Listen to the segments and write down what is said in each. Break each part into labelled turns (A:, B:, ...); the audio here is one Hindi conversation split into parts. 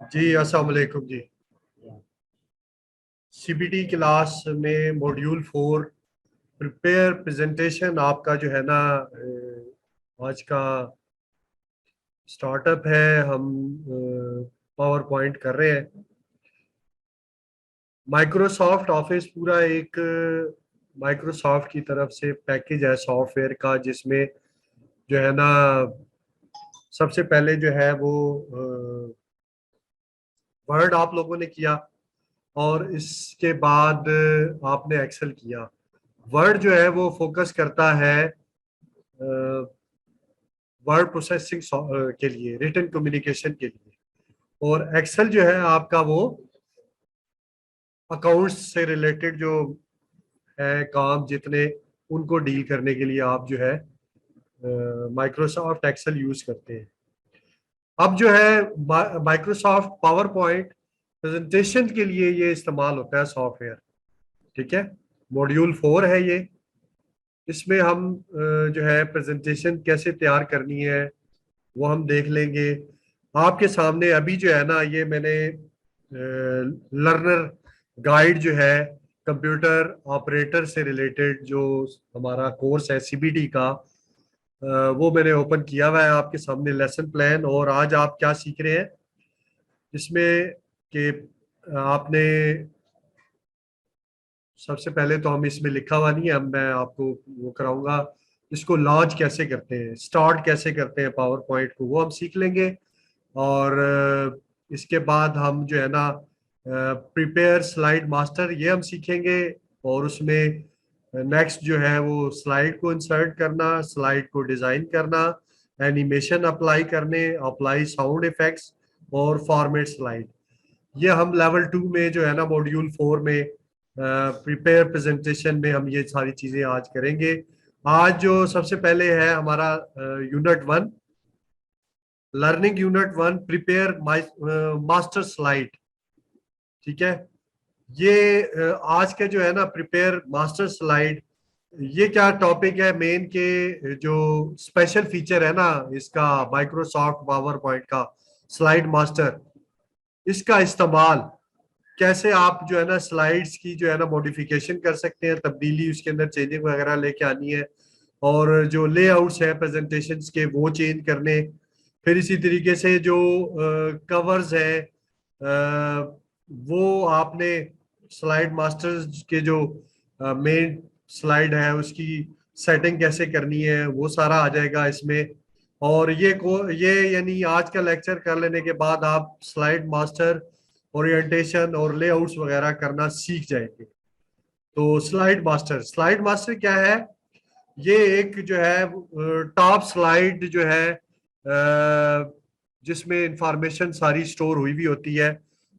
A: जी अस्सलाम वालेकुम जी। सीबीटी क्लास में मॉड्यूल 4 प्रिपेयर प्रेजेंटेशन आपका जो है ना आज का स्टार्टअप है। हम पावर पॉइंट कर रहे हैं। माइक्रोसॉफ्ट ऑफिस पूरा एक माइक्रोसॉफ्ट की तरफ से पैकेज है सॉफ्टवेयर का, जिसमें जो है ना सबसे पहले जो है वो वर्ड आप लोगों ने किया और इसके बाद आपने एक्सेल किया। वर्ड जो है वो फोकस करता है वर्ड प्रोसेसिंग के लिए, रिटन कम्युनिकेशन के लिए। और एक्सेल जो है आपका वो अकाउंट्स से रिलेटेड जो है काम जितने, उनको डील करने के लिए आप जो है माइक्रोसॉफ्ट एक्सेल यूज करते हैं। अब जो है माइक्रोसॉफ्ट पावर पॉइंट प्रेजेंटेशन के लिए ये इस्तेमाल होता है सॉफ्टवेयर। ठीक है, मॉड्यूल 4 है ये। इसमें हम जो है प्रेजेंटेशन कैसे तैयार करनी है वो हम देख लेंगे। आपके सामने अभी जो है ना ये मैंने लर्नर गाइड जो है कंप्यूटर ऑपरेटर से रिलेटेड जो हमारा कोर्स है सीबीटी का, वो मैंने ओपन किया हुआ है आपके सामने लेसन प्लान। और आज आप क्या सीख रहे हैं इसमें कि आपने सबसे पहले तो हम इसमें लिखा हुआ नहीं है, अब मैं आपको वो कराऊंगा इसको लॉन्च कैसे करते हैं, स्टार्ट कैसे करते हैं पावर पॉइंट को, वो हम सीख लेंगे। और इसके बाद हम जो है ना प्रिपेयर स्लाइड मास्टर ये हम सीखेंगे। और उसमें नेक्स्ट जो है वो स्लाइड को इंसर्ट करना, स्लाइड को डिजाइन करना, एनिमेशन अप्लाई करने, अप्लाई साउंड इफेक्ट्स और फॉर्मेट स्लाइड। ये हम लेवल 2 में जो है ना मॉड्यूल 4 में प्रिपेयर प्रेजेंटेशन में हम ये सारी चीजें आज करेंगे। आज जो सबसे पहले है हमारा unit 1, learning unit 1, prepare master slide. ठीक है, ये आज के जो है ना प्रिपेयर मास्टर स्लाइड, ये क्या टॉपिक है मेन के जो स्पेशल फीचर है ना इसका माइक्रोसॉफ्ट पावर पॉइंट का स्लाइड मास्टर, इसका इस्तेमाल कैसे आप जो है ना स्लाइड्स की जो है ना मॉडिफिकेशन कर सकते हैं, तब्दीली उसके अंदर चेंजिंग वगैरह लेके आनी है। और जो लेआउट्स है प्रेजेंटेशंस के वो चेंज करने। फिर इसी तरीके से जो कवर्स है वो आपने स्लाइड मास्टर के जो मेन स्लाइड है उसकी सेटिंग कैसे करनी है वो सारा आ जाएगा इसमें। और ये यानी आज का लेक्चर कर लेने के बाद आप स्लाइड मास्टर ओरिएंटेशन और लेआउट्स वगैरह करना सीख जाएंगे। तो स्लाइड मास्टर क्या है? ये एक जो है टॉप स्लाइड जो है जिसमें इंफॉर्मेशन सारी स्टोर हुई भी होती है,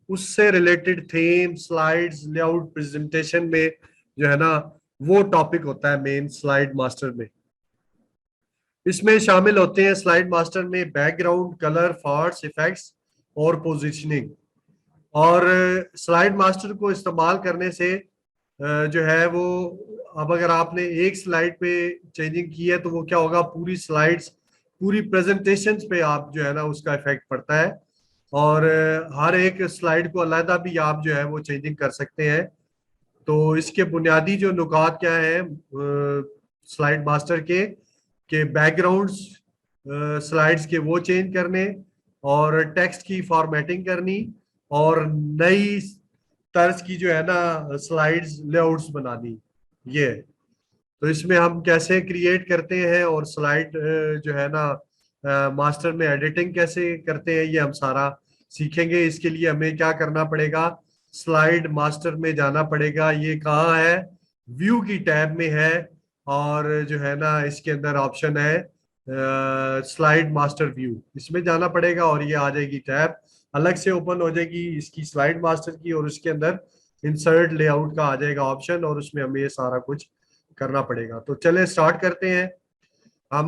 A: उससे related theme slides layout presentation में जो है ना वो टॉपिक होता है मेन स्लाइड मास्टर में। इसमें शामिल होते हैं स्लाइड मास्टर में बैकग्राउंड कलर फॉन्ट्स इफेक्ट्स और पोजीशनिंग। और स्लाइड मास्टर को इस्तेमाल करने से जो है वो, अब अगर आपने एक स्लाइड पे चेंजिंग की है तो वो क्या होगा, पूरी स्लाइड्स पूरी प्रेजेंटेशन पे आप जो है ना उसका इफेक्ट पड़ता है। और हर एक स्लाइड को अलहदा भी आप जो है वो चेंजिंग कर सकते हैं। तो इसके बुनियादी जो नुकात क्या है स्लाइड मास्टर के बैकग्राउंड्स स्लाइड्स के वो चेंज करने, और टेक्स्ट की फॉर्मेटिंग करनी, और नई तर्ज की जो है ना स्लाइड्स लेआउट्स बनानी। ये तो इसमें हम कैसे क्रिएट करते हैं और स्लाइड जो है ना मास्टर में एडिटिंग कैसे करते हैं ये हम सारा सीखेंगे। इसके लिए हमें क्या करना पड़ेगा, स्लाइड मास्टर में जाना पड़ेगा। ये कहाँ है? व्यू की टैब में है। और जो है ना इसके अंदर ऑप्शन है स्लाइड मास्टर व्यू, इसमें जाना पड़ेगा और ये आ जाएगी टैब, अलग से ओपन हो जाएगी इसकी स्लाइड मास्टर की। और उसके अंदर इंसर्ट लेआउट का आ जाएगा ऑप्शन, और उसमें हमें ये सारा कुछ करना पड़ेगा। तो चले स्टार्ट करते हैं। हम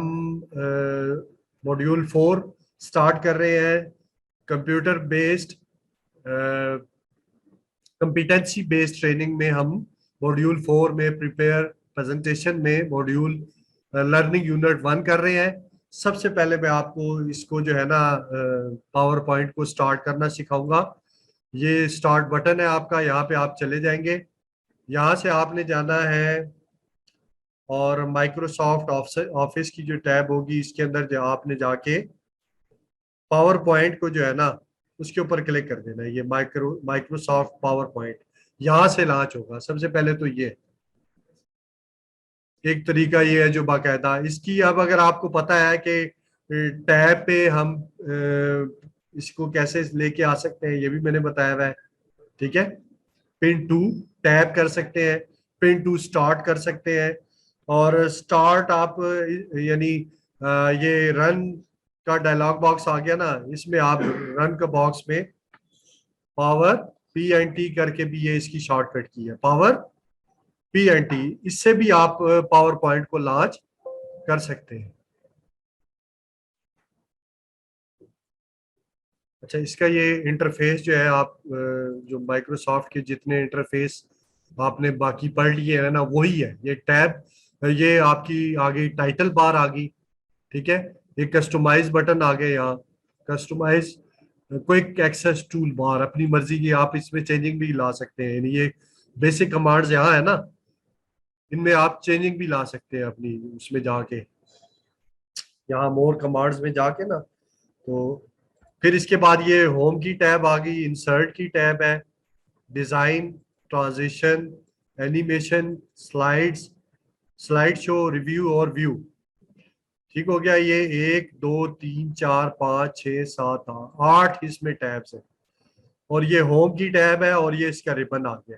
A: मॉड्यूल 4 स्टार्ट कर रहे हैं। Computer based competency based training में हम मॉड्यूल 4 में प्रिपेयर प्रेजेंटेशन में मॉड्यूल लर्निंग यूनिट 1 कर रहे हैं। सबसे पहले मैं आपको इसको जो है ना पावर पॉइंट को स्टार्ट करना सिखाऊंगा। ये स्टार्ट बटन है आपका, यहाँ पे आप चले जाएंगे। यहाँ से आपने जाना है और माइक्रोसॉफ्ट ऑफिस की जो टैब होगी इसके अंदर आपने जाके पावर पॉइंट को जो है ना उसके ऊपर क्लिक कर देना है। ये माइक्रोसॉफ्ट पावर पॉइंट यहाँ से लॉन्च होगा। सबसे पहले तो ये एक तरीका ये है जो बाकायदा इसकी, अब अगर आपको पता है कि टैब पे हम इसको कैसे लेके आ सकते हैं, ये भी मैंने बताया हुआ है। ठीक है, पिन टू टैब कर सकते हैं, पिन टू स्टार्ट कर सकते हैं। और स्टार्ट आप यानी ये रन का डायलॉग बॉक्स आ गया ना, इसमें आप रन का बॉक्स में पावर PNT करके भी ये इसकी शॉर्टकट की है, पावर PNT। इससे भी आप पावर पॉइंट को लॉन्च कर सकते हैं। अच्छा, इसका ये इंटरफेस जो है आप जो माइक्रोसॉफ्ट के जितने इंटरफेस आपने बाकी पढ़ लिए है ना वही है। ये टैब, ये आपकी आ गई टाइटल बार आ गई। ठीक है, ये कस्टमाइज बटन आ गए यहाँ, customize quick access toolbar, अपनी मर्जी की आप इसमें चेंजिंग भी ला सकते हैं। यानी ये बेसिक कमांड्स यहाँ है ना, इनमें आप चेंजिंग भी ला सकते हैं अपनी उसमें जाके, यहाँ मोर कमांड्स में जाके ना। तो फिर इसके बाद ये होम की टैब आ गई, इंसर्ट की टैब है, design, transition, animation, slides, slide show, review और व्यू। ठीक हो गया। ये 1 2 3 4 5 6 7 8 इसमें टैब्स है। और ये होम की टैब है और ये इसका रिबन आ गया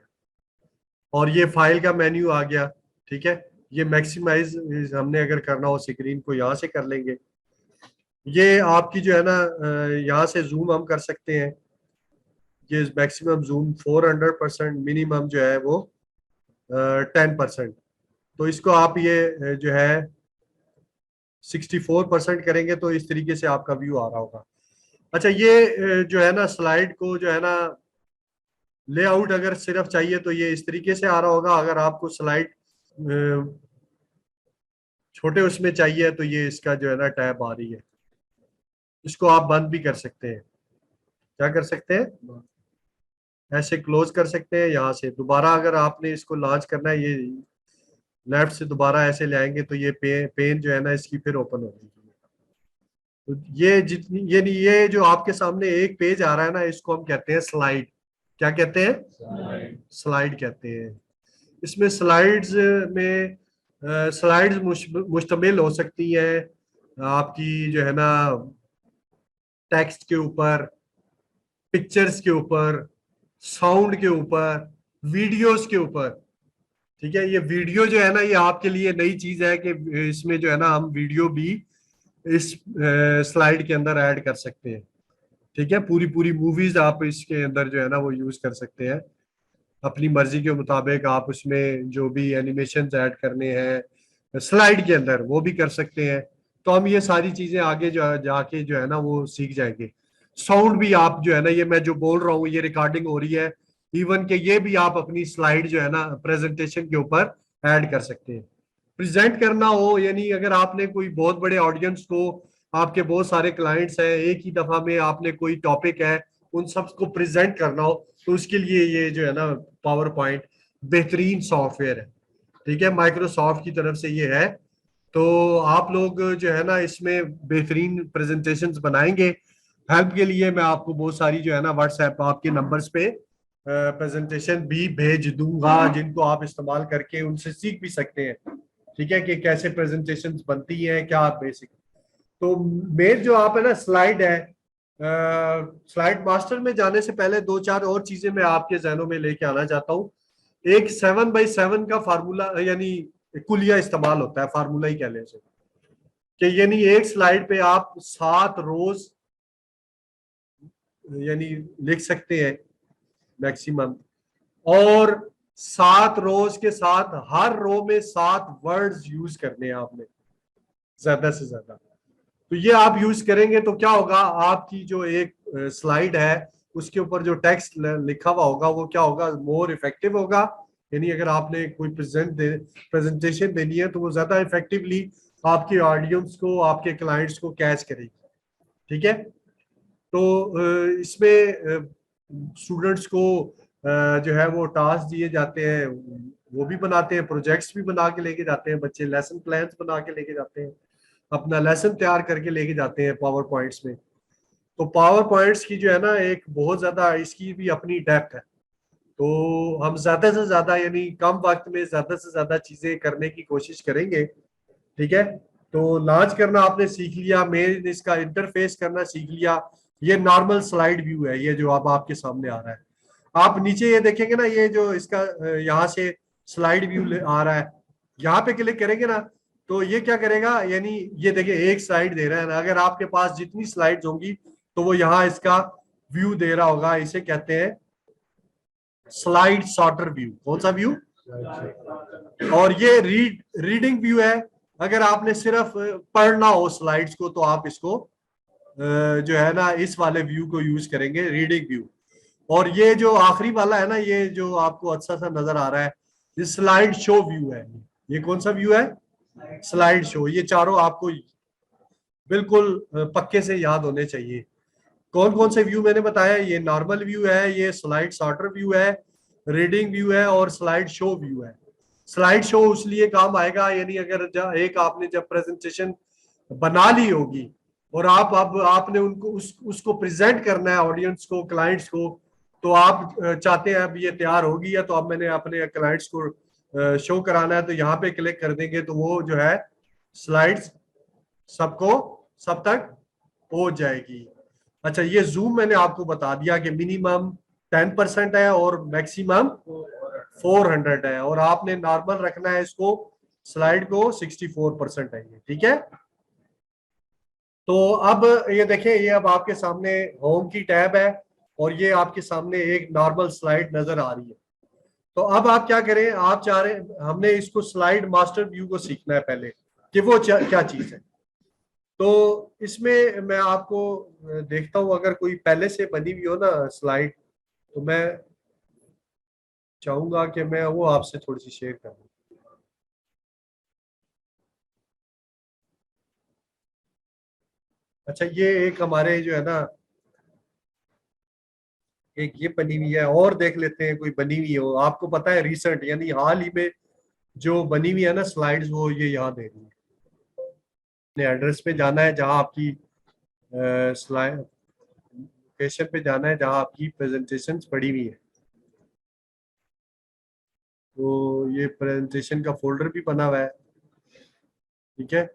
A: और ये फाइल का मेन्यू आ गया। ठीक है, ये मैक्सिमाइज हमने अगर करना हो स्क्रीन को यहाँ से कर लेंगे। ये आपकी जो है ना यहाँ से जूम हम कर सकते हैं। ये मैक्सिमम जूम 400%, मिनिमम जो है वो 10%। तो इसको आप ये जो है 64% करेंगे तो इस तरीके से आपका व्यू आ रहा होगा। अच्छा, ये जो है ना स्लाइड को जो है ना लेआउट अगर सिर्फ चाहिए तो ये इस तरीके से आ रहा होगा। अगर आपको स्लाइड छोटे उसमें चाहिए तो ये इसका जो है ना टैब आ रही है। इसको आप बंद भी कर सकते हैं। क्या कर सकते हैं? ऐसे क्लोज कर सकते हैं। यहाँ से दोबारा अगर आपने इसको लॉन्च करना है, ये लेफ्ट से दोबारा ऐसे ले आएंगे तो ये पेन जो है ना इसकी फिर ओपन होगी। तो ये जितनी ये जो आपके सामने एक पेज आ रहा है ना, इसको हम कहते हैं स्लाइड। क्या कहते हैं? स्लाइड कहते हैं। इसमें स्लाइड्स में स्लाइड्स मुश्तमिल हो सकती हैं आपकी जो है ना टेक्स्ट के ऊपर, पिक्चर्स के ऊपर, साउंड के ऊपर, वीडियोस के ऊपर। ठीक है, ये वीडियो जो है ना ये आपके लिए नई चीज है कि इसमें जो है ना हम वीडियो भी इस स्लाइड के अंदर ऐड कर सकते हैं। ठीक है, पूरी पूरी मूवीज आप इसके अंदर जो है ना वो यूज कर सकते हैं। अपनी मर्जी के मुताबिक आप उसमें जो भी एनिमेशन ऐड करने हैं स्लाइड के अंदर वो भी कर सकते हैं। तो हम ये सारी चीजें आगे जो जाके जो है ना वो सीख जाएंगे। साउंड भी आप जो है ना, ये मैं जो बोल रहा हूँ ये रिकॉर्डिंग हो रही है, इवन के ये भी आप अपनी स्लाइड जो है ना प्रेजेंटेशन के ऊपर ऐड कर सकते हैं। प्रेजेंट करना हो, यानी अगर आपने कोई बहुत बड़े ऑडियंस को, आपके बहुत सारे क्लाइंट्स हैं, एक ही दफा में आपने कोई टॉपिक है उन सबको प्रेजेंट करना हो, तो उसके लिए ये जो है ना पावर पॉइंट बेहतरीन सॉफ्टवेयर है। ठीक है, माइक्रोसॉफ्ट की तरफ से ये है। तो आप लोग जो है ना इसमें बेहतरीन प्रेजेंटेशंस बनाएंगे। हेल्प के लिए मैं आपको बहुत सारी जो है ना व्हाट्सएप आपके नंबर्स पे प्रेजेंटेशन भी भेज दूंगा, जिनको आप इस्तेमाल करके उनसे सीख भी सकते हैं। ठीक है, कि कैसे प्रेजेंटेशंस बनती हैं, क्या बेसिक। तो मेन जो आप है ना स्लाइड है, स्लाइड मास्टर में जाने से पहले दो चार और चीजें मैं आपके जहनों में लेके आना चाहता हूँ। एक 7x7 का फार्मूला यानी कुलिया इस्तेमाल होता है, फार्मूला ही कह लें उसे, कि यानी एक स्लाइड पे आप 7 रोज यानी लिख सकते हैं मैक्सिमम, और 7 रोज के साथ हर रो में 7 वर्ड्स यूज करने हैं आपने ज्यादा से ज्यादा। तो ये आप यूज करेंगे तो क्या होगा, आपकी जो एक स्लाइड है उसके ऊपर जो टेक्स्ट लिखा हुआ होगा वो क्या होगा, मोर इफेक्टिव होगा। यानी अगर आपने कोई प्रेजेंटेशन देनी है तो वो ज्यादा इफेक्टिवली आपके ऑडियंस को, आपके क्लाइंट्स को कैच करेगी। ठीक है, तो इसमें स्टूडेंट्स को जो है वो टास्क दिए जाते हैं, वो भी बनाते हैं, प्रोजेक्ट्स भी बना के लेके जाते हैं बच्चे, लेसन प्लान्स बना के लेके जाते हैं, अपना लेसन तैयार करके लेके जाते हैं पावर पॉइंट्स में। तो पावर पॉइंट्स की जो है ना एक बहुत ज्यादा इसकी भी अपनी डेप्थ है। तो हम ज्यादा से ज्यादा यानी कम वक्त में ज्यादा से ज्यादा चीजें करने की कोशिश करेंगे। ठीक है, तो लॉन्च करना आपने सीख लिया, मेन इसका इंटरफेस करना सीख लिया। ये नॉर्मल स्लाइड व्यू है, ये जो अब आपके सामने आ रहा है। आप नीचे ये देखेंगे ना, ये जो इसका यहाँ से स्लाइड व्यू आ रहा है, यहाँ पे क्लिक करेंगे ना तो ये क्या करेगा, यानी ये देखिए एक स्लाइड दे रहा है ना, अगर आपके पास जितनी स्लाइड्स होंगी तो वो यहाँ इसका व्यू दे रहा होगा। इसे कहते हैं स्लाइड सॉर्टर व्यू। कौन सा व्यू? और ये रीडिंग व्यू है। अगर आपने सिर्फ पढ़ना हो स्लाइड्स को तो आप इसको जो है ना इस वाले व्यू को यूज करेंगे, रीडिंग व्यू। और ये जो आखिरी वाला है ना, ये जो आपको अच्छा सा नजर आ रहा है, ये स्लाइड शो व्यू है। ये कौन सा व्यू है? Slide show. ये चारों आपको बिल्कुल पक्के से याद होने चाहिए। कौन कौन से व्यू मैंने बताया? ये नॉर्मल व्यू है, ये स्लाइड सॉर्टर व्यू है, रीडिंग व्यू है और स्लाइड शो व्यू है। स्लाइड शो इसलिए काम आएगा, यानी अगर एक आपने जब प्रेजेंटेशन बना ली होगी और आप अब आपने उनको उसको प्रेजेंट करना है ऑडियंस को, क्लाइंट्स को, तो आप चाहते हैं अब ये तैयार होगी है तो अब मैंने अपने क्लाइंट्स को शो कराना है, तो यहाँ पे क्लिक कर देंगे तो वो जो है स्लाइड्स सबको सब तक पहुंच जाएगी। अच्छा, ये जूम मैंने आपको बता दिया कि मिनिमम 10% है और मैक्सिमम 400 है, और आपने नॉर्मल रखना है इसको, स्लाइड को 64% है ये। ठीक है, तो अब ये देखें, ये अब आपके सामने होम की टैब है और ये आपके सामने एक नॉर्मल स्लाइड नजर आ रही है। तो अब आप क्या करें, आप चाह रहे, हमने इसको स्लाइड मास्टर व्यू को सीखना है पहले कि वो क्या चीज है। तो इसमें मैं आपको देखता हूं, अगर कोई पहले से बनी हुई हो ना स्लाइड, तो मैं चाहूंगा कि मैं वो आपसे थोड़ी सी शेयर करूं। अच्छा, ये एक हमारे जो है ना, एक ये बनी हुई है, और देख लेते हैं कोई बनी हुई हो आपको पता है रिसेंट, यानी हाल ही में जो बनी हुई है ना स्लाइड्स, वो ये यहाँ दे रही है। अपने एड्रेस पे जाना है जहाँ आपकी स्लाइड, लोकेशन पे जाना है जहाँ आपकी प्रेजेंटेशन पड़ी हुई है। तो ये प्रेजेंटेशन का फोल्डर भी बना हुआ है। ठीक है,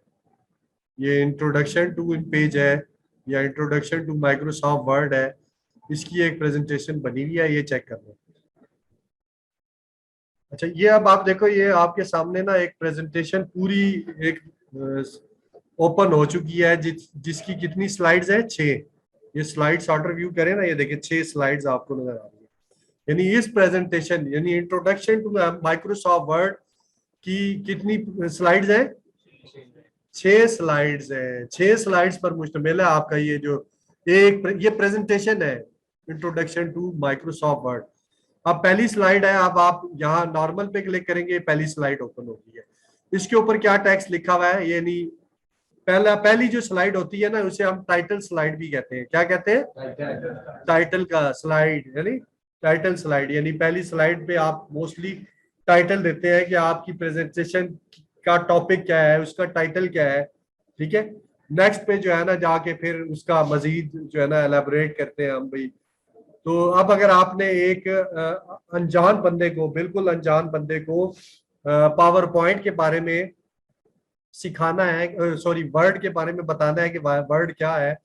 A: ये इंट्रोडक्शन टू पेज है या इंट्रोडक्शन टू माइक्रोसॉफ्ट वर्ड है, इसकी एक प्रेजेंटेशन बनी हुई है, ये चेक कर लो। अच्छा, ये अब आप देखो, ये आपके सामने ना एक प्रेजेंटेशन पूरी एक ओपन हो चुकी है, जिसकी कितनी स्लाइड्स है? 6। ये स्लाइड सॉर्टर व्यू करें ना, ये देखिए 6 स्लाइड्स आपको नजर आ रही है। यानी इस प्रेजेंटेशन यानी इंट्रोडक्शन टू माइक्रोसॉफ्ट वर्ड की कितनी स्लाइड्स है? 6 स्लाइड्स है। 6 स्लाइड्स पर मुश्तमिल है आपका ये जो ये प्रेजेंटेशन है, इंट्रोडक्शन टू माइक्रोसॉफ्ट वर्ड। अब पहली स्लाइड है, अब आप यहाँ नॉर्मल पे क्लिक करेंगे, पहली स्लाइड ओपन होती है। इसके ऊपर क्या टेक्स्ट लिखा हुआ है? यानी पहली जो स्लाइड होती है ना, उसे हम टाइटल स्लाइड भी कहते हैं। क्या कहते हैं? टाइटल का स्लाइड, यानी टाइटल स्लाइड, यानी पहली स्लाइड पे आप मोस्टली टाइटल देते हैं कि आपकी प्रेजेंटेशन का टॉपिक क्या है, उसका टाइटल क्या है। ठीक है, नेक्स्ट पे जो है ना जाके फिर उसका मजीद जो है ना एलेबोरेट करते हैं हम भाई। तो अब अगर आपने एक अनजान बंदे को, बिल्कुल अनजान बंदे को पावर पॉइंट के बारे में सिखाना है, सॉरी वर्ड के बारे में बताना है कि वर्ड क्या है,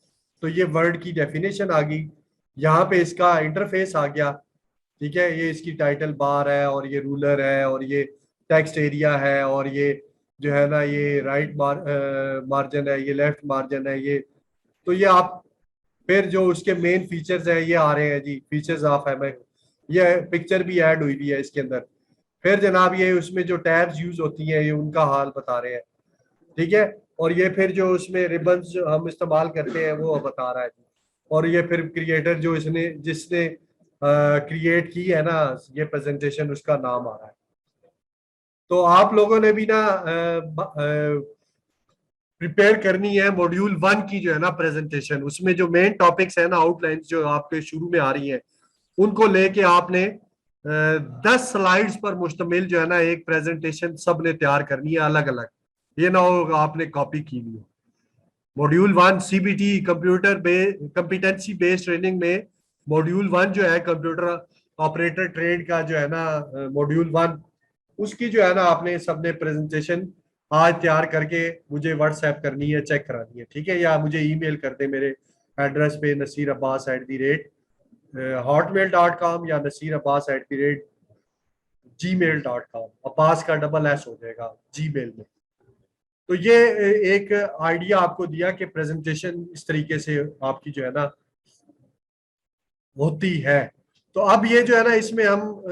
A: तो ये वर्ड की डेफिनेशन आ गई, यहाँ पे इसका इंटरफेस आ गया। ठीक है, ये इसकी टाइटल बार है और ये रूलर है और ये टेक्स्ट एरिया है और ये जो है ना ये राइट मार्जिन है, ये लेफ्ट मार्जिन है, ये तो ये आप फिर जो उसके मेन फीचर्स है ये आ रहे हैं जी, फीचर्स ऑफ एम, ये पिक्चर भी ऐड हुई भी है इसके अंदर। फिर जनाब ये उसमें जो टैब्स यूज होती हैं ये उनका हाल बता रहे हैं। ठीक है, और ये फिर जो उसमें रिबन्स जो हम इस्तेमाल करते हैं वो बता रहा है जी। और ये फिर क्रिएटर जो इसने जिसने क्रिएट की है ना ये प्रेजेंटेशन, उसका नाम आ रहा है। तो आप लोगों ने भी ना प्रिपेयर करनी है मॉड्यूल 1 की जो है ना प्रेजेंटेशन। उसमें जो मेन टॉपिक्स है ना, आउटलाइन जो आपके शुरू में आ रही है, उनको लेके आपने 10 स्लाइड्स पर मुश्तमिल जो है ना एक प्रेजेंटेशन सबने तैयार करनी है अलग अलग। ये ना हो आपने कॉपी की हुई हो। Module 1 CBT competency based training में मॉड्यूल 1 जो है कंप्यूटर ऑपरेटर ट्रेड का जो है ना मॉड्यूल 1, उसकी जो है ना आपने सबने प्रेजेंटेशन आज तैयार करके मुझे व्हाट्सएप करनी है, चेक करानी है, ठीक है? या मुझे ईमेल कर दे मेरे एड्रेस पे nasirabbas@hotmail.com या nasirabbas@gmail.com। अब्बास का डबल एस हो जाएगा जीमेल में। तो ये एक आइडिया आपको दिया कि प्रेजेंटेशन इस तरीके से आपकी जो है ना होती है। तो अब ये जो है ना इसमें हम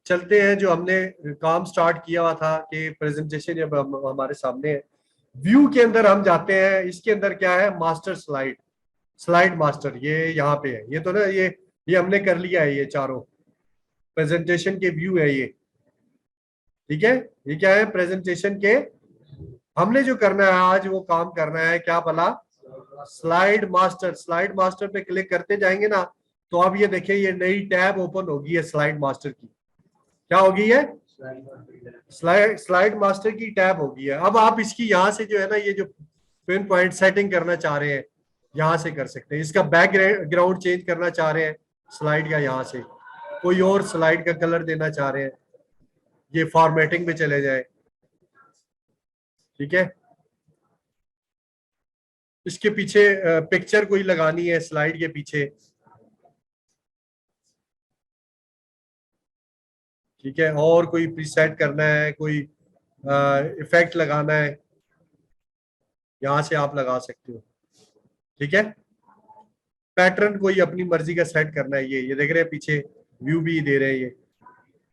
A: चलते हैं, जो हमने काम स्टार्ट किया हुआ था कि प्रेजेंटेशन जब हमारे सामने है, व्यू के अंदर हम जाते हैं। इसके अंदर क्या है, मास्टर स्लाइड, स्लाइड मास्टर, ये यहाँ पे है। ये तो ना ये हमने कर लिया है, ये चारों प्रेजेंटेशन के व्यू है ये, ठीक है? ये क्या है, प्रेजेंटेशन के हमने जो करना है आज वो काम करना है क्या भला, स्लाइड मास्टर। स्लाइड मास्टर पे क्लिक करते जाएंगे ना, तो अब ये देखिए ये नई टैब ओपन होगी है स्लाइड मास्टर की। क्या होगी ये, स्लाइड मास्टर की टैब होगी है। अब आप इसकी यहाँ से जो है ना ये जो पिन पॉइंट सेटिंग करना चाह रहे हैं यहाँ से कर सकते हैं। इसका बैकग्राउंड चेंज करना चाह रहे हैं स्लाइड का, यहाँ से कोई और स्लाइड का कलर देना चाह रहे हैं, ये फॉर्मेटिंग में चले जाए, ठीक है? इसके पीछे पिक्चर कोई लगानी है स्लाइड के पीछे, ठीक है? और कोई प्रीसेट करना है, कोई इफेक्ट लगाना है, यहां से आप लगा सकते हो, ठीक है? पैटर्न कोई अपनी मर्जी का सेट करना है, ये देख रहे हैं पीछे व्यू भी दे रहे हैं। ये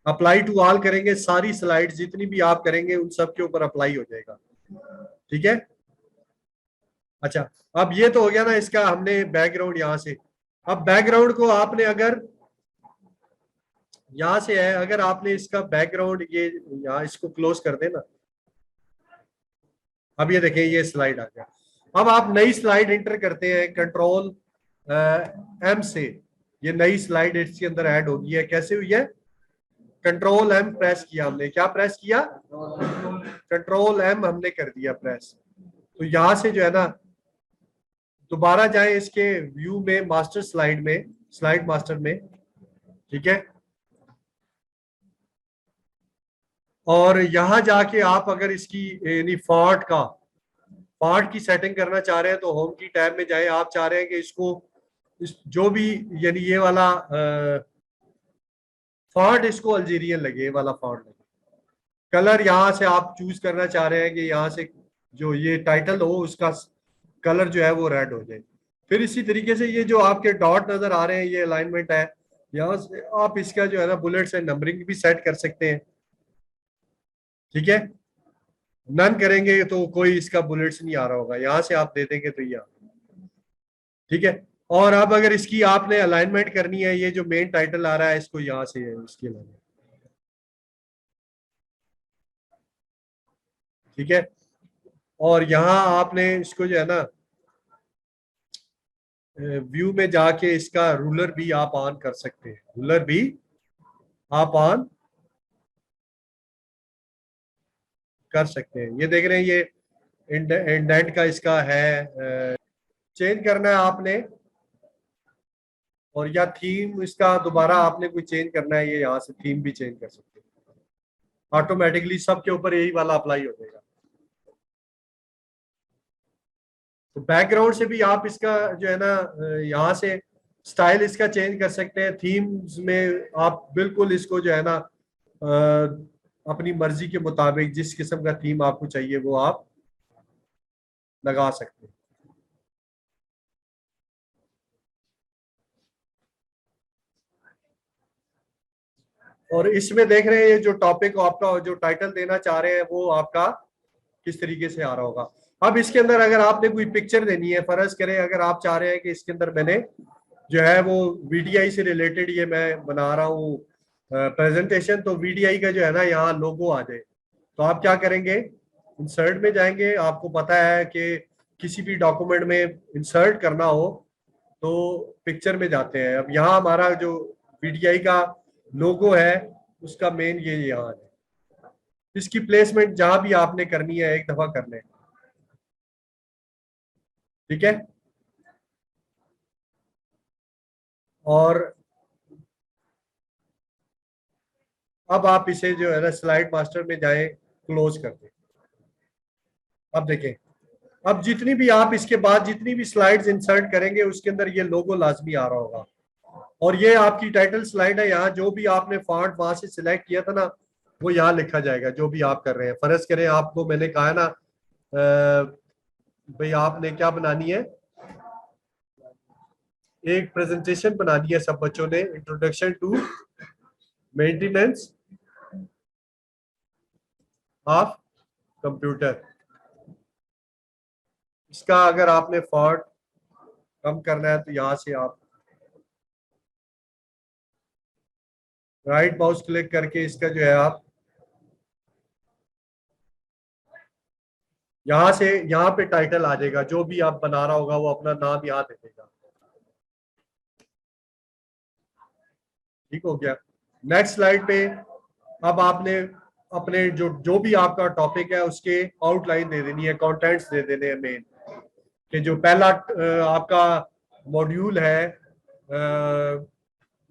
A: अप्लाई टू ऑल करेंगे, सारी स्लाइड जितनी भी आप करेंगे उन सब के ऊपर अप्लाई हो जाएगा, ठीक है? अच्छा, अब ये तो हो गया ना इसका, हमने बैकग्राउंड यहाँ से। अब बैकग्राउंड को आपने अगर यहाँ से है, अगर आपने इसका बैकग्राउंड ये यहाँ इसको क्लोज कर देना, अब ये देखें ये स्लाइड आ गया। अब आप नई स्लाइड एंटर करते हैं कंट्रोल एम से, ये नई स्लाइड इसके अंदर ऐड होगी है। कैसे हुई है, कंट्रोल एम प्रेस किया हमने, क्या प्रेस किया, कंट्रोल एम हमने कर दिया प्रेस। तो यहां से जो है ना दोबारा जाए इसके व्यू में, मास्टर स्लाइड में, स्लाइड मास्टर में, ठीक है? और यहां जाके आप अगर इसकी यानी फॉन्ट की सेटिंग करना चाह रहे हैं तो होम की टैब में जाए। आप चाह रहे हैं कि इसको जो भी यानी ये वाला फॉन्ट इसको अल्जीरियन लगे, ये वाला फॉन्ट लगे, कलर यहाँ से आप चूज करना चाह रहे हैं कि यहाँ से जो ये टाइटल हो उसका कलर जो है वो रेड हो जाए। फिर इसी तरीके से ये जो आपके डॉट नजर आ रहे हैं ये अलाइनमेंट है, यहाँ से आप इसका जो है ना बुलेट्स एंड नंबरिंग भी सेट कर सकते हैं, ठीक है? नन करेंगे तो कोई इसका बुलेट्स नहीं आ रहा होगा, यहाँ से आप दे देंगे तो ये, ठीक है? और अब अगर इसकी आपने अलाइनमेंट करनी है, ये जो मेन टाइटल आ रहा है इसको यहाँ से है इसकी अलाइनमेंट, ठीक है? और यहाँ आपने इसको जो है ना व्यू में जाके इसका रूलर भी आप ऑन कर सकते हैं, रूलर भी आप ऑन कर सकते हैं। ये देख रहे हैं ये इंडेंट का इसका है, चेंज करना है आपने, और या थीम इसका दोबारा आपने कोई चेंज करना है, ये यहाँ से थीम भी चेंज कर सकते हैं, ऑटोमेटिकली सबके ऊपर यही वाला अप्लाई हो जाएगा। तो बैकग्राउंड से भी आप इसका जो है ना यहाँ से स्टाइल इसका चेंज कर सकते हैं। थीम्स में आप बिल्कुल इसको जो है ना अपनी मर्जी के मुताबिक जिस किस्म का थीम आपको चाहिए वो आप लगा सकते हैं। और इसमें देख रहे हैं ये जो टॉपिक आपका जो टाइटल देना चाह रहे हैं वो आपका किस तरीके से आ रहा होगा। अब इसके अंदर अगर आपने कोई पिक्चर देनी है, फर्ज करें अगर आप चाह रहे हैं कि इसके अंदर मैंने जो है वो वीडीआई से रिलेटेड ये मैं बना रहा हूँ प्रेजेंटेशन, तो वीडीआई का जो है ना यहाँ लोगो आ जाए, तो आप क्या करेंगे, इंसर्ट में जाएंगे, आपको पता है कि किसी भी डॉक्यूमेंट में इंसर्ट करना हो तो पिक्चर में जाते हैं। अब यहाँ हमारा जो पीटीआई का लोगो है उसका मेन ये यहाँ है। इसकी प्लेसमेंट जहां भी आपने करनी है एक दफा कर लें, ठीक है। और अब आप इसे जो है ना स्लाइड मास्टर में जाएं, क्लोज कर दें। अब देखें, अब जितनी भी आप इसके बाद जितनी भी स्लाइड्स इंसर्ट करेंगे उसके अंदर ये लोगो लाजमी आ रहा होगा। और ये आपकी टाइटल स्लाइड है, यहाँ जो भी आपने फॉन्ट वहां से सिलेक्ट किया था ना वो यहाँ लिखा जाएगा जो भी आप कर रहे हैं। फर्ज करें आपको मैंने कहा है ना भाई आपने क्या बनानी है, एक प्रेजेंटेशन बनानी है सब बच्चों ने, introduction to maintenance of computer. इसका अगर आपने फॉन्ट कम करना है तो यहां से आप राइट माउस क्लिक करके इसका जो है आप यहां से यहाँ पे टाइटल आ जाएगा, जो भी आप बना रहा होगा वो अपना नाम यहाँ दे देगा। ठीक हो गया। नेक्स्ट स्लाइड पे अब आपने अपने जो जो भी आपका टॉपिक है उसके आउटलाइन दे देनी है, कंटेंट्स दे देने हैं मेन। कि जो पहला आपका मॉड्यूल है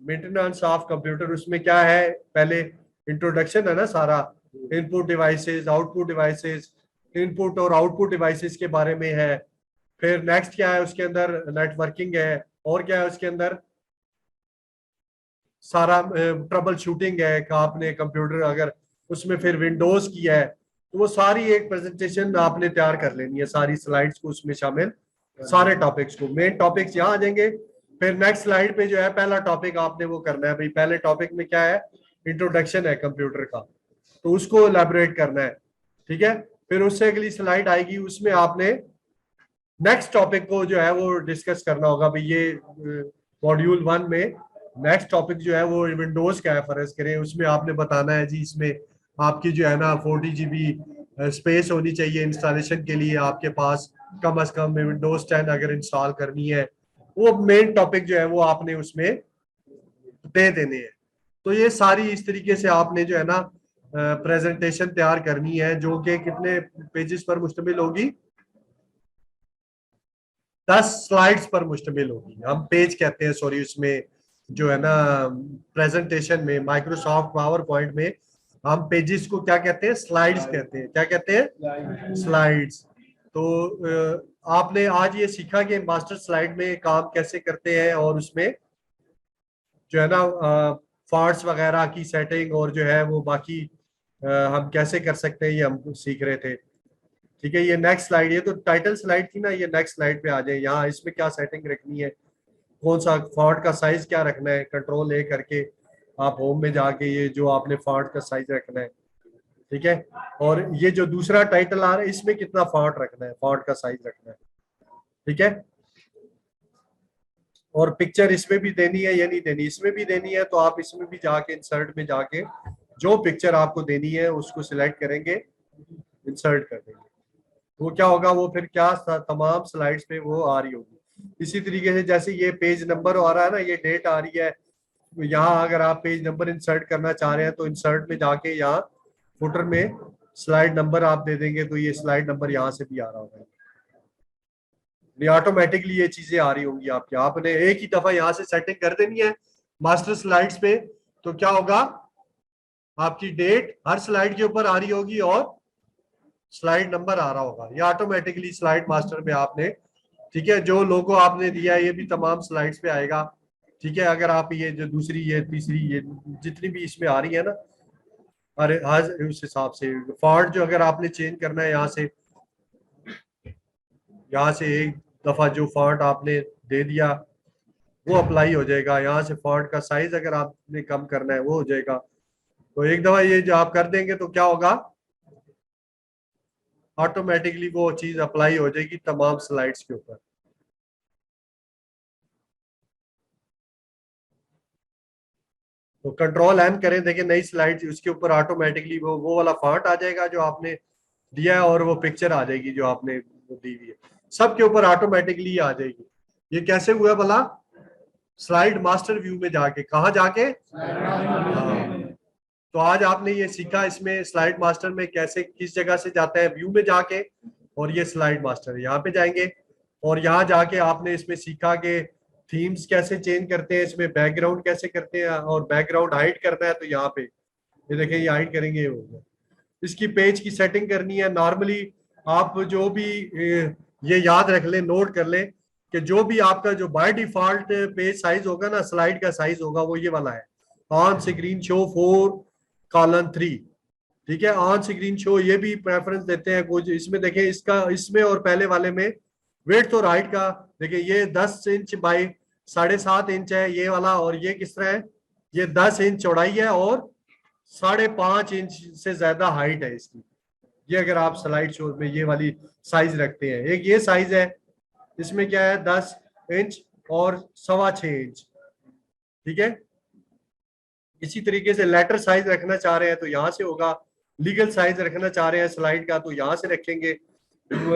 A: मेंटेनेंस ऑफ कंप्यूटर, उसमें क्या है, पहले इंट्रोडक्शन है ना सारा, input devices output devices, input और आउटपुट डिवाइसेस के बारे में है। फिर नेक्स्ट क्या है उसके अंदर, नेटवर्किंग है। और क्या है उसके अंदर, सारा ट्रबल शूटिंग है कि आपने कंप्यूटर अगर उसमें फिर विंडोज की है तो वो सारी एक प्रेजेंटेशन आपने तैयार कर लेनी है, सारी स्लाइड्स को उसमें शामिल, सारे टॉपिक्स को। मेन टॉपिक्स यहाँ आ जाएंगे। फिर नेक्स्ट स्लाइड पे जो है पहला टॉपिक आपने वो करना है, भाई पहले टॉपिक में क्या है, इंट्रोडक्शन है कंप्यूटर का, तो उसको एलैबोरेट करना है। ठीक है। फिर उससे अगली स्लाइड आएगी, उसमें आपने नेक्स्ट टॉपिक को जो है वो डिस्कस करना होगा। भाई ये मॉड्यूल 1 में नेक्स्ट टॉपिक जो है वो विंडोज का है, फर्ज करें उसमें आपने बताना है जी इसमें आपकी जो है ना 40 GB स्पेस होनी चाहिए इंस्टॉलेशन के लिए, आपके पास कम से कम विंडोज 10 अगर इंस्टॉल करनी है, वो मेन टॉपिक जो है वो आपने उसमें दे देने हैं। तो ये सारी इस तरीके से आपने जो है ना प्रेजेंटेशन तैयार करनी है, जो कि कितने पेजेस पर मुश्तमिल होगी, 10 स्लाइड्स पर मुश्तमिल होगी। हम पेज कहते हैं सॉरी, उसमें जो है ना प्रेजेंटेशन में माइक्रोसॉफ्ट पावर पॉइंट में हम पेजेस को क्या कहते हैं, स्लाइड्स कहते हैं। क्या कहते हैं, स्लाइड्स। तो आपने आज ये सीखा कि मास्टर स्लाइड में काम कैसे करते हैं और उसमें जो है ना फॉन्ट्स वगैरह की सेटिंग और जो है वो बाकी हम कैसे कर सकते हैं, ये हम सीख रहे थे। ठीक है। ये नेक्स्ट स्लाइड, ये तो टाइटल स्लाइड थी ना, ये नेक्स्ट स्लाइड पे आ जाए। यहाँ इसमें क्या सेटिंग रखनी है, कौन सा फॉन्ट का साइज क्या रखना है, कंट्रोल ए करके आप होम में जाके ये जो आपने फॉन्ट का साइज रखना है। ठीक है। और ये जो दूसरा टाइटल आ रहा है इसमें कितना फॉन्ट रखना है, फॉन्ट का साइज रखना है। ठीक है। और पिक्चर इसमें भी देनी है या नहीं देनी, इसमें भी देनी है, तो आप इसमें भी जाके इंसर्ट में जाके जो पिक्चर आपको देनी है उसको सिलेक्ट करेंगे, इंसर्ट कर देंगे। वो क्या होगा, वो फिर क्या तमाम स्लाइड्स पे वो आ रही होगी। इसी तरीके से जैसे ये पेज नंबर आ रहा है ना, ये डेट आ रही है, तो यहाँ अगर आप पेज नंबर इंसर्ट करना चाह रहे हैं तो इंसर्ट में जाके यहाँ फुटर में स्लाइड नंबर आप दे देंगे, तो ये स्लाइड नंबर यहाँ से भी आ रहा होगा। ये ऑटोमेटिकली ये चीजें आ रही होंगी आपके, आपने एक ही दफा यहाँ से सेटिंग कर देनी है मास्टर स्लाइड्स पे। तो क्या होगा, आपकी डेट हर स्लाइड के ऊपर आ रही होगी और स्लाइड नंबर आ रहा होगा, ये ऑटोमेटिकली स्लाइड मास्टर में आपने। ठीक है। जो लोगो आपने दिया है ये भी तमाम स्लाइड्स पे आएगा। ठीक है। अगर आप ये जो दूसरी ये तीसरी ये जितनी भी इसमें आ रही है ना, अरे आज उस हिसाब से फॉन्ट जो अगर आपने चेंज करना है यहाँ से एक दफा जो फॉन्ट आपने दे दिया वो अप्लाई हो जाएगा। यहाँ से फॉन्ट का साइज अगर आपने कम करना है वो हो जाएगा। तो एक दफा ये जो आप कर देंगे तो क्या होगा, ऑटोमेटिकली वो चीज अप्लाई हो जाएगी तमाम स्लाइड्स के ऊपर। तो कंट्रोल एन करें, देखिए नई स्लाइड उसके ऊपर ऑटोमेटिकली वो वाला फॉन्ट आ जाएगा जो आपने दिया है और वो पिक्चर आ जाएगी जो आपने दी हुई है, सबके ऊपर ऑटोमेटिकली आ जाएगी। ये कैसे हुआ भला? स्लाइड मास्टर व्यू में जाके, कहा जाके? हाँ। तो आज आपने ये सीखा इसमें स्लाइड मास्टर में कैसे, किस जगह से जाता है, व्यू में जाके, और ये स्लाइड मास्टर यहाँ पे जाएंगे, और यहाँ जाके आपने इसमें सीखा कि थीम्स कैसे चेंज करते हैं, इसमें बैकग्राउंड कैसे करते हैं, और बैकग्राउंड हाइड करना है तो यहाँ पे ये देखें, ये हाइड करेंगे, ये होगा। इसकी पेज की सेटिंग करनी है नॉर्मली, आप जो भी ये याद रख लें, नोट कर लें कि जो भी आपका जो बाय डिफॉल्ट पेज साइज होगा ना, स्लाइड का साइज होगा, वो ये वाला है, ऑन स्क्रीन शो 4:3। ठीक है, ऑन स्क्रीन शो ये भी प्रेफरेंस देते हैं कुछ इसमें, देखें इसका, इसमें और पहले वाले में वेट और हाइट का, देखिए ये 10 इंच बाई 7.5 इंच है ये वाला, और ये किस तरह है, ये 10 इंच चौड़ाई है और 5.5 इंच से ज्यादा हाइट है इसकी। ये अगर आप स्लाइड शो में ये वाली साइज रखते हैं, एक ये साइज है, इसमें क्या है 10 इंच और 6.25 इंच। ठीक है, इसी तरीके से लेटर साइज रखना चाह रहे हैं तो यहाँ से होगा, लीगल साइज रखना चाह रहे हैं स्लाइड का तो यहाँ से रखेंगे,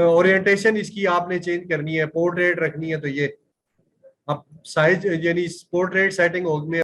A: ओरिएंटेशन इसकी आपने चेंज करनी है, पोर्ट्रेट रखनी है तो ये अब साइज यानी पोर्ट्रेट सेटिंग में